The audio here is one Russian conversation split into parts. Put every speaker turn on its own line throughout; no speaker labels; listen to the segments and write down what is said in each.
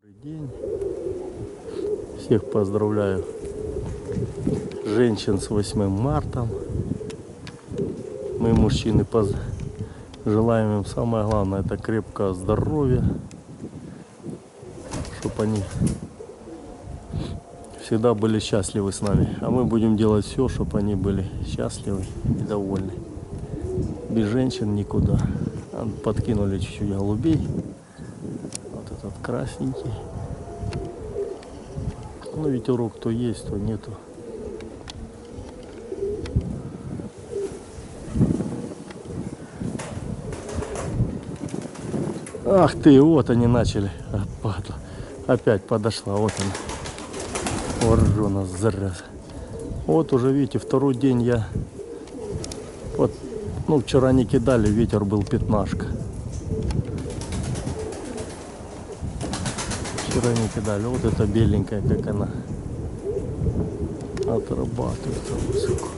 День. Всех поздравляю, женщин, с 8 марта. Мы, мужчины, желаем им самое главное — это крепкого здоровья, чтобы они всегда были счастливы с нами. А мы будем делать все, чтобы они были счастливы и довольны. Без женщин никуда. Подкинули чуть-чуть голубей. Вот этот красненький. Ну, ветерок то есть, то нету. Ах ты, вот они начали. Падла. Опять подошла, вот она. Воржона, зараза. Вот уже, видите, второй день я... Вот, ну, вчера не кидали, ветер был пятнашка. Вчера не кидали. Вот эта беленькая, как она отрабатывается высоко.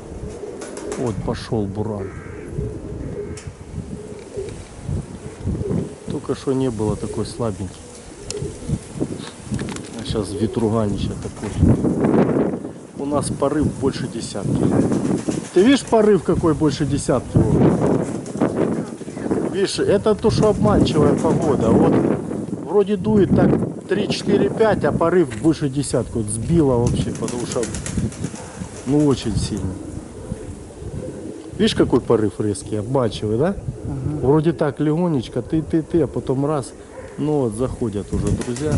Вот пошел буран. Только что не было такой слабенький. А сейчас ветруганище такой. У нас порыв больше десятки. Ты видишь порыв какой больше десятки? Видишь, это то, что обманчивая погода. Вот вроде дует так 3-4-5, а порыв больше десятки. Вот сбило вообще, потому что ну очень сильно. Видишь, какой порыв резкий, обманчивый, да? Ага. Вроде так легонечко, ты, а потом раз, ну вот заходят уже друзья.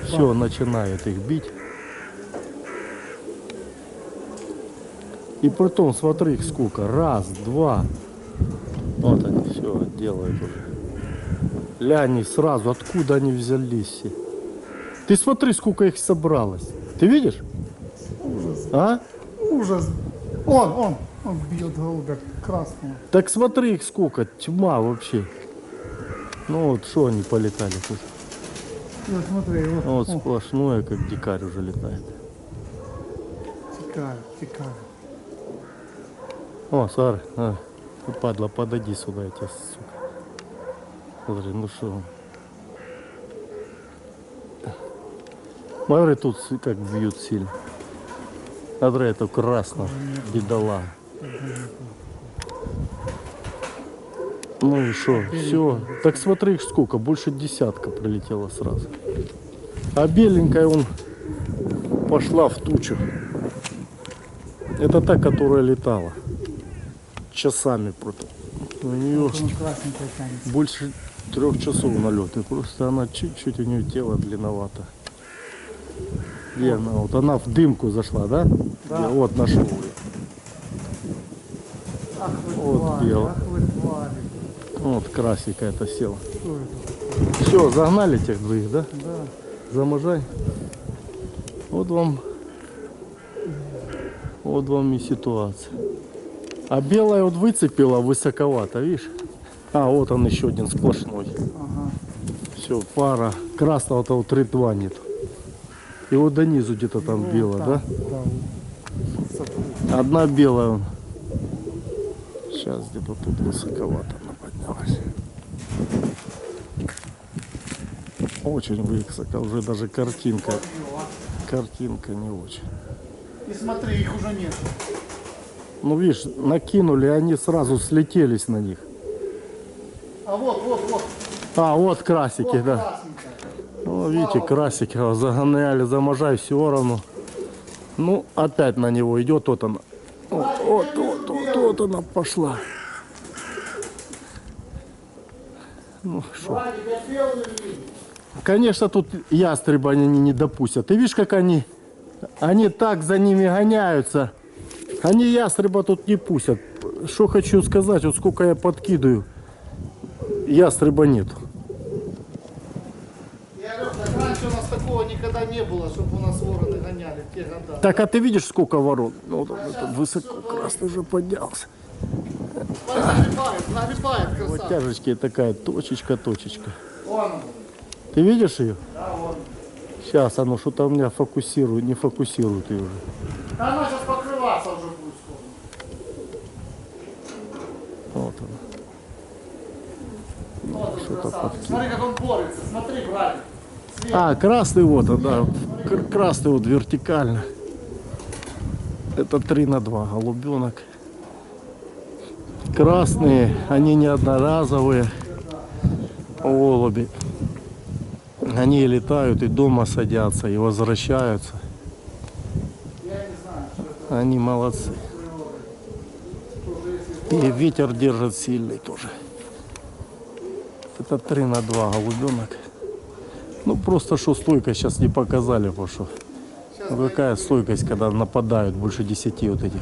Все, начинают их бить. И потом, смотри, их сколько. Раз, два. Вот они все делают уже. Ляни сразу, откуда они взялись все. Ты смотри, сколько их собралось. Ты видишь?
Ужас.
А?
Ужас. Он бьет голубя красного.
Так смотри их сколько, тьма вообще. Ну вот, что они полетали тут.
Вот смотри,
Вот сплошное, как дикарь уже летает.
Тикаю.
О, Сара, падла, подойди сюда, я тебя, сука. Смотри, ну что. Смотри, тут как бьют сильно. Смотри, это красно, бедола. Ну и что, все. Так смотри, их сколько, больше десятка прилетело сразу. А беленькая он пошла в тучу. Это та, которая летала. Часами просто. У нее больше 3 часов налет. И просто она чуть-чуть, у нее тело длинновато. Где она? Вот она в дымку зашла, да?
Да.
Вот нашел ее.
Ах вы
Вот
твари,
бело.
ах вы твари.
Вот красика это села.
Что это?
Все, загнали тех двоих, да?
Да.
Заможай. Вот вам и ситуация. А белая вот выцепила высоковато, видишь? А, вот он еще один сплошной.
Ага.
Все, пара. Красного-то вот 3-2 нет. И вот до низу где-то там бело, да?
Да.
Одна белая он. Сейчас где-то тут высоковато она поднялась. Очень высоко, уже даже картинка не очень.
И смотри, их уже нет.
Ну видишь, накинули, они сразу слетелись на них.
А вот.
А, вот красики,
Вот
да.
красненькая.
Ну, видите, красики загоняли, заможай, все равно. Ну, опять на него идет, вот она. Вот она пошла. Ну, что? Конечно, тут ястреба они не допустят. Ты видишь, как они так за ними гоняются. Они ястреба тут не пустят. Что хочу сказать, вот сколько я подкидываю, ястреба нету.
Я говорю, так раньше у нас такого никогда не было, чтобы у нас вороны гоняли в те года.
Так, а ты видишь, сколько ворон? Ну, вот этот высоко красный уже поднялся.
Нагребает красавец.
Вот тяжечки такая, точечка.
Вон он.
Ты видишь ее?
Да, вон.
Сейчас, оно что-то у меня фокусирует, не фокусирует ее уже.
Да она сейчас покрываться уже будет скоро.
Вот она.
Вот он
Что-то
красавец.
подкинул.
Смотри, как он борется. Смотри, братик.
А, красный вот, да. Красный вот вертикально. Это 3 на 2 голубенок. Красные, они не одноразовые голуби. Они летают и дома садятся, и возвращаются. Они молодцы. И ветер держит сильный тоже. Это 3 на 2 голубенок. Ну просто что стойкость сейчас не показали, потому что ну, какая стойкость, когда нападают больше 10 вот этих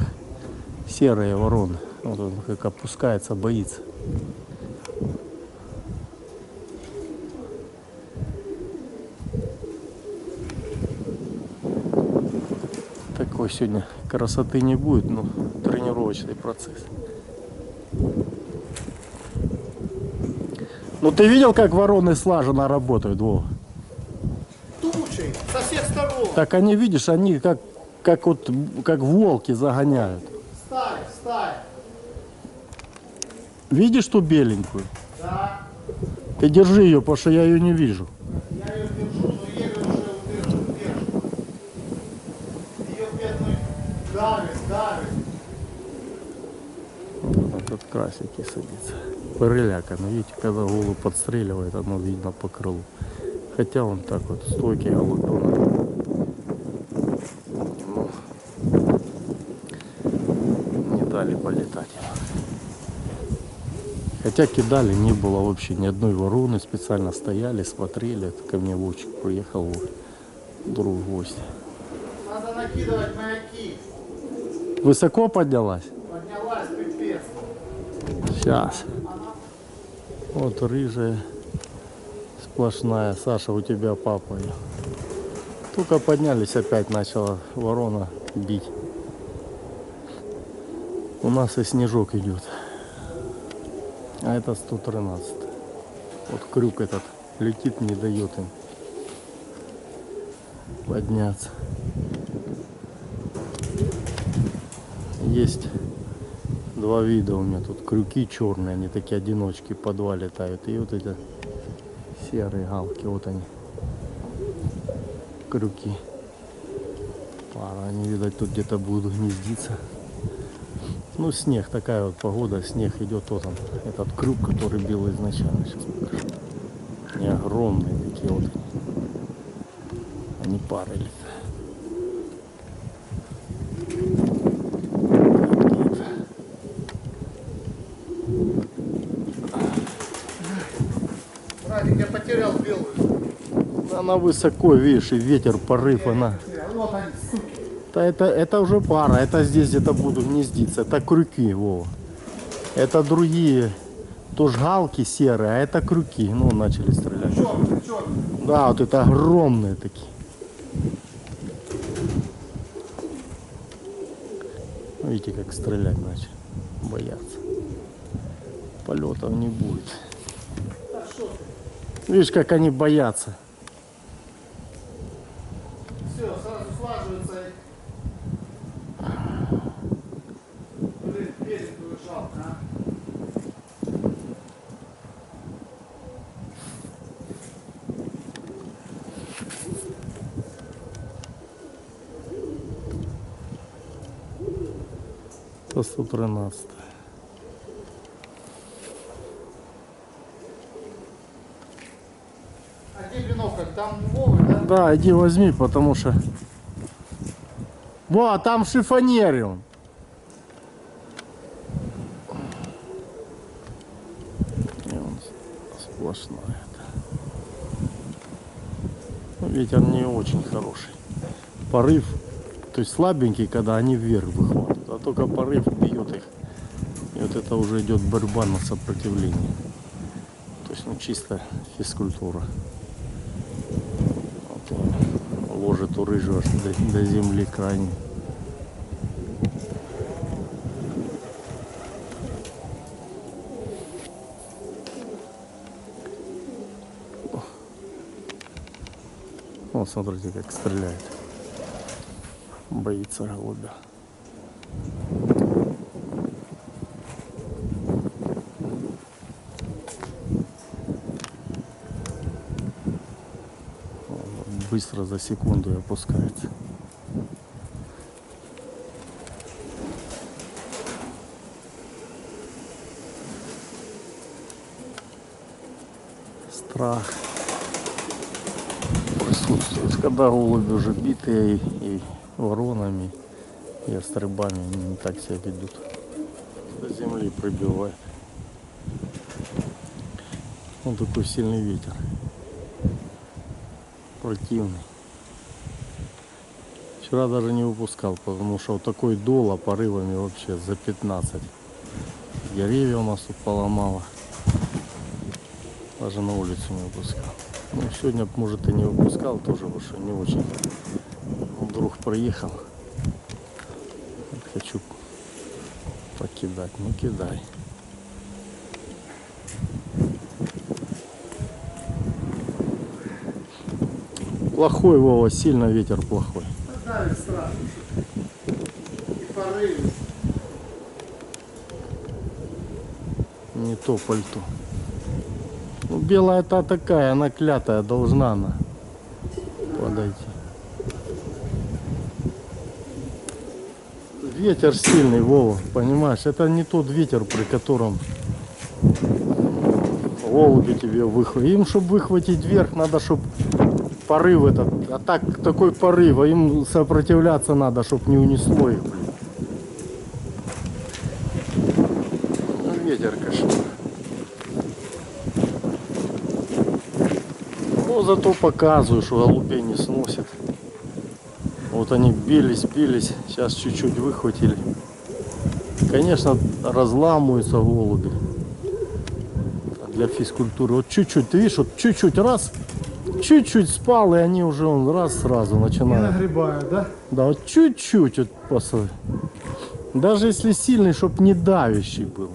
серые вороны. Вот он как опускается, боится. Такой сегодня красоты не будет, но тренировочный процесс. Ну ты видел, как вороны слаженно работают, Вова?
Тучей, со всех сторон.
Так они, видишь, они как волки загоняют.
Встань.
Видишь ту беленькую?
Да.
Ты держи ее, потому что я ее не вижу.
Я ее держу, но еле уже удержу. Ее бедный давит.
Вот этот красики садится. Пырыляка, но видите, когда голубь подстреливает, оно видно по крылу. Хотя он так вот стойкий голубенок. Ну, не дали полетать. Хотя кидали, не было вообще ни одной вороны, специально стояли, смотрели. Это ко мне Вовчик приехал, друг в гости.
Надо накидывать маяки.
Высоко поднялась?
Поднялась пипец.
Сейчас. Вот рыжая, сплошная. Саша, у тебя папа. Только поднялись, опять начала ворона бить. У нас и снежок идет. А это 113. Вот крюк этот летит, не дает им подняться. Есть два вида у меня тут. Крюки черные, они такие одиночки по два летают. И вот эти серые галки, вот они. Крюки. Пара, они, видать, тут где-то будут гнездиться. Ну, снег, такая вот погода, снег идет, вот он, этот крюк, который бил изначально, сейчас покажу. Они огромные такие вот, они пары летают.
Радик, я потерял белую.
Она высоко, видишь, и ветер, порыв, она.
Вот они, суки.
Да это уже пара, это здесь где-то будут гнездиться, это крюки, Вова. Это другие, тоже галки серые, а это крюки. Ну, начали стрелять.
Черный.
Да, вот это огромные такие. Видите, как стрелять начали. Боятся. Полетов не будет. Видишь, как они боятся.
Все, сразу слаживается. Блин, беленькую жалко, а.
Это 113.
А где бинокль? Там Вовы, да?
Да, иди возьми, потому что... Во, там шифонериум. И он сплошной. Ну, ветер не очень хороший. Порыв, то есть слабенький, когда они вверх выходят. А только порыв бьет их. И вот это уже идет борьба на сопротивление. То есть, ну, чисто физкультура. Вот он ложит у рыжего аж до земли крайне. Вот смотрите, как стреляет. Боится голубя. быстро за секунду и опускается. Страх присутствует, когда голуби уже битые и воронами, и острыбами, они не так себя ведут. До земли пробивает. Вот такой сильный ветер. Противный. Вчера даже не выпускал, потому что вот такой дуло порывами вообще за 15. Деревья у нас тут поломало. Даже на улицу не выпускал. Ну, сегодня, может, и не выпускал, тоже потому что не очень. Вдруг проехал. Хочу покидать. Ну, кидай. Плохой, Вова, сильно ветер плохой.
Давит страшно. И порывы.
Не то пальто. Ну, белая та такая, она клятая, должна она подойти. Ветер сильный, Вова, понимаешь? Это не тот ветер, при котором голуби тебе выхватят. Им, чтобы выхватить вверх, надо, чтобы порыв этот, а так такой порыв, а им сопротивляться надо, чтобы не унесло их, блин. Ну, ветер кошмар. Ну, зато показываю, что голубей не сносит. Вот они бились, сейчас чуть-чуть выхватили. Конечно, разламываются голуби. Для физкультуры. Вот чуть-чуть, ты видишь, вот чуть-чуть раз, чуть-чуть спал, и они уже раз сразу
И
начинают.
нагребают, да?
Да, вот чуть-чуть вот посмотри. Даже если сильный, чтоб не давящий был.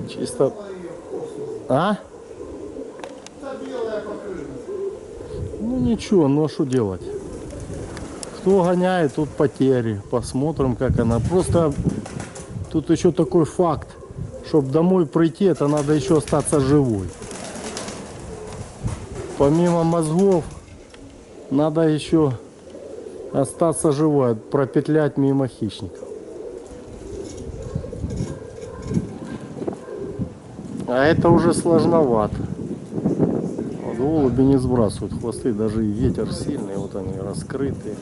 Чисто. А?
Это белая покрыва.
Ну ничего, ну а что делать? Кто гоняет, тут потери. Посмотрим, как она. Просто тут еще такой факт. Чтобы домой прийти, это надо еще остаться живой. Помимо мозгов, надо еще остаться живой, пропетлять мимо хищников. А это уже сложновато. Вот голуби не сбрасывают хвосты, даже и ветер сильный, вот они раскрытые.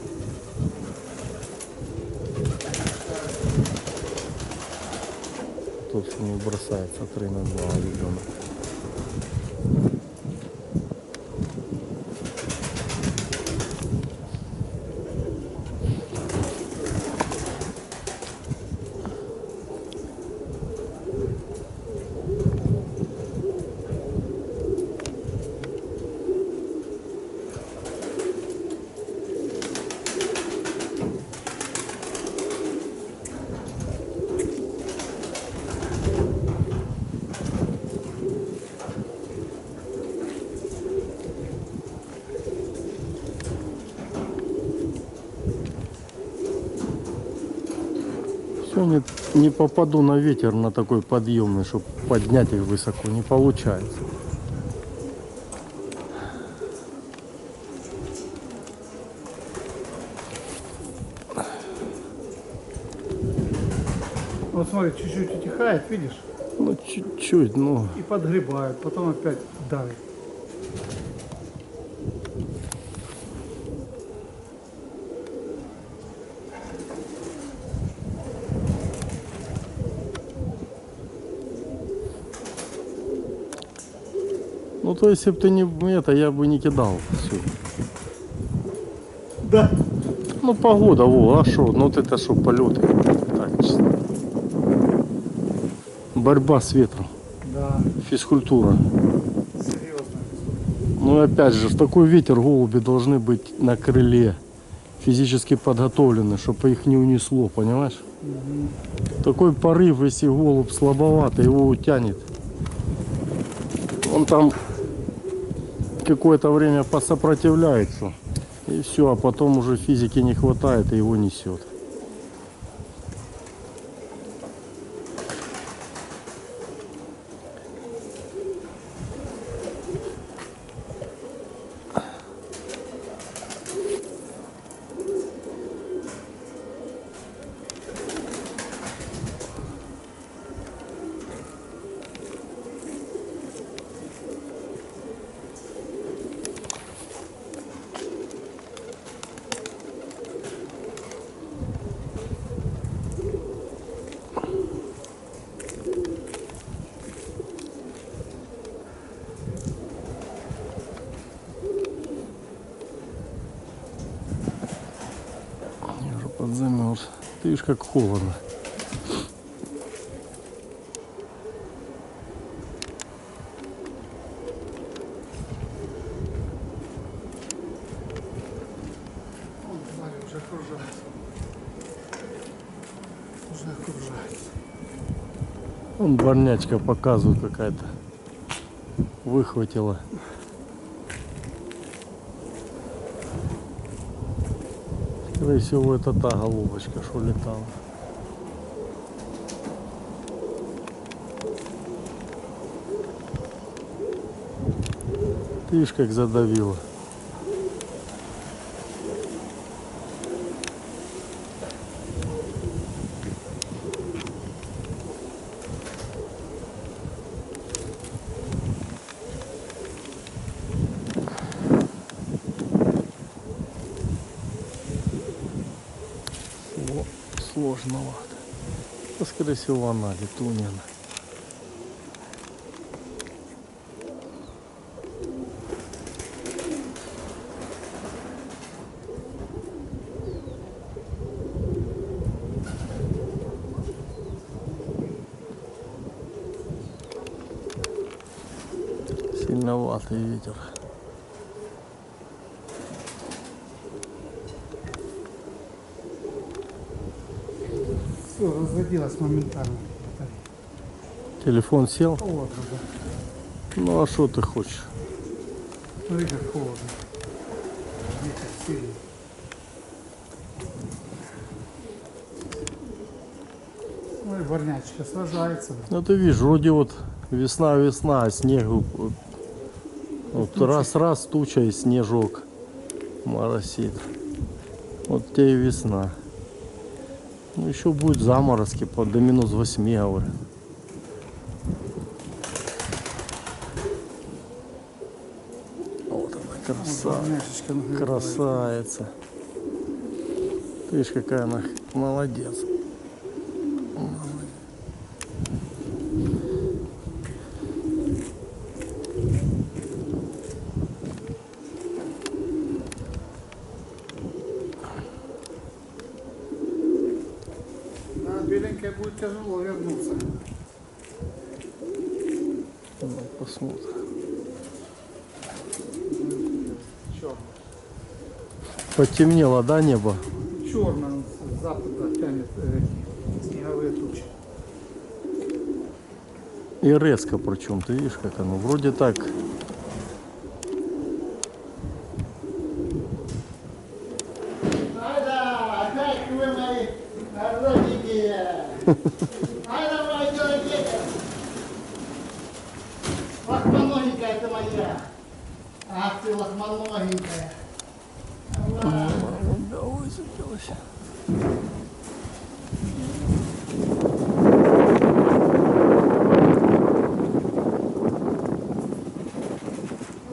Тут не бросается 3 на 2 ребенок. Все, не попаду на ветер на такой подъемный, чтобы поднять их высоко, не получается.
Вот смотри, чуть-чуть утихает, видишь?
Ну чуть-чуть, ну.
И подгребают, потом опять давит.
Ну то если бы ты не это, я бы не кидал всё.
Да.
Ну погода, во, а что? Ну вот это что, полеты. Так, чисто. Борьба с ветром.
Да,
Физкультура.
серьезно.
Ну и опять же, в такой ветер голуби должны быть на крыле. Физически подготовлены, чтобы их не унесло, понимаешь? Такой порыв, если голубь слабоватый, его утянет. Он там какое-то время посопротивляется. И все, а потом уже физики не хватает и его несет. Я уже подзамерз. Ты видишь, как холодно.
Он, смотри, уже окружается. Уже окружается.
Вон барнячка показывает какая-то. Выхватила. Скорее всего, это та голубочка, что летала. Ты видишь, как задавила. Сложновато. Ну, скорее всего, она летунья. Сильноватый ветер.
Все, разрядилось моментально.
Телефон сел?
Холодно, да.
Ну а что ты хочешь?
Смотри, как холодно. Ветер сильный. Ой, барнячка сражается.
Ну ты видишь, вроде вот весна, а снегу вот раз туча и снежок моросит. Вот тебе и весна. Ну еще будет заморозки до -8, говорят. Вот она,
Барняшечка, ну,
красавица. Ты видишь, какая она молодец.
Да, беленькая будет тяжело вернуться.
Ну, посмотрим.
Черно.
Потемнело, да, небо?
Черно с запада тянет снеговые тучи.
И резко причем, ты видишь, как оно вроде так.
Айда, опять вы мои родненькие. Айда, мои дорогие. Лохмоногенькая ты моя. Ах ты лохмоногенькая.
Да, высыпалась.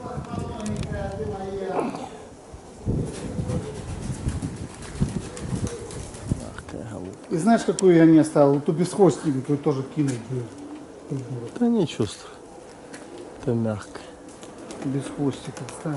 Лохмоногенькая ты моя.
Ах, какая голубка.
И знаешь, какую я не оставил? Эту бесхвостенькую тоже кинуть бы.
Да ничего, это мягко.
Без хвостика, ставь.